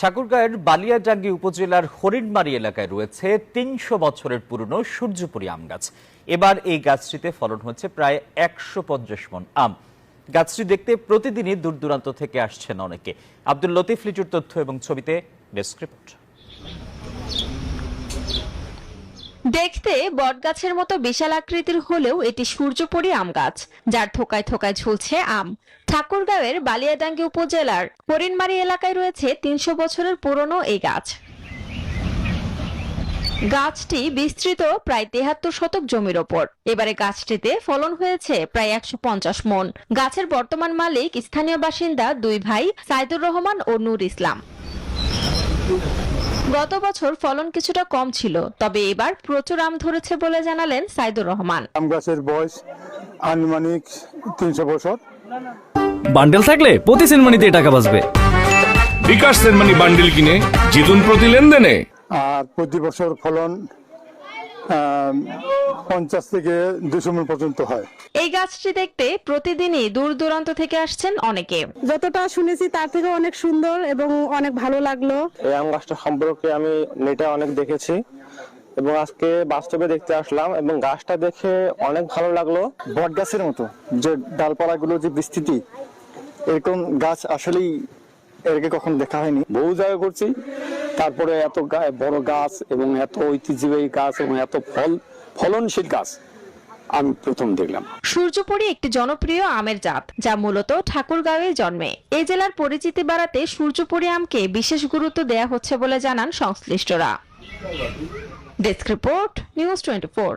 ঠাকুরগাঁয়ের বালিয়াডাঙ্গি উপজেলার হরিণমারি এলাকায় রয়েছে ৩০০ বছরের পুরনো সূর্যপুরী আম গাছ। এবার এই গাছটিতে ফলন হচ্ছে প্রায় ১৫০ মণ আম। গাছটি দেখতে প্রতিদিনই দূর দূরান্ত থেকে আসছেন অনেকে। আব্দুল লতিফ লিচুর তথ্য এবং ছবিতে ডেস্ক রিপোর্ট। দেখতে বটগাছের মতো বিশাল আকৃতির হলেও এটি সূর্যপুরী আম গাছ, যার থোকায় থোকায় ঝুলছে আম। ঠাকুরগাঁওয়ের বালিয়াডাঙ্গি উপজেলার হরিণমারি এলাকায় রয়েছে ৩০০ বছরের পুরনো এই গাছ। গাছটি বিস্তৃত প্রায় ৭৩ শতক জমির ওপর। এবারে গাছটিতে ফলন হয়েছে প্রায় ১৫০ মণ। গাছের বর্তমান মালিক স্থানীয় বাসিন্দা দুই ভাই সাইদুর রহমান ও নূর ইসলাম। গত বছর ফলন কিছুটা কম ছিল, তবে এবার প্রচুর আম ধরেছে বলে জানালেন সাইদুর রহমান। আম গাছের বয়স আনুমানিক ৩০০ বছর। বান্ডেল থাকলে প্রতি সেনমানিতে টাকা বাঁচবে। বিকাশ সেনমানি বান্ডেল কিনে জিতুন প্রতি লেনদেনে। আর প্রতি বছর ফলন ৫০ থেকে ২০০ মণ পর্যন্ত হয়। এই গাছটি দেখতে প্রতিদিনই দূর দূরান্ত থেকে আসছেন অনেকে। যতটা শুনেছি তার থেকে অনেক সুন্দর এবং অনেক ভালো লাগলো। এই আম গাছটা সম্পর্কে আমি নেটে অনেক দেখেছি এবং আজকে বাস্তবে দেখতে আসলাম এবং গাছটা দেখে অনেক ভালো লাগলো। বট গাছের মতো যে ডালপালাগুলো যে বিস্তৃতি, এরকম গাছ আসলেই এর আগে কখনো দেখা হয়নি। বহু জায়গায় করছি, তারপরে এত বড় গাছ এবং এত ঐতিহ্যবাহী গাছ এবং এত ফলনশীল গাছ আমি প্রথম দেখলাম। সূর্যপুরী একটি জনপ্রিয় আমের জাত, যা মূলত ঠাকুরগাঁওয়ে জন্মে। এই জেলার পরিচিতি বাড়াতে সূর্যপুরী আমকে বিশেষ গুরুত্ব দেয়া হচ্ছে বলে জানান সংশ্লিষ্টরা। Desk report, news 24।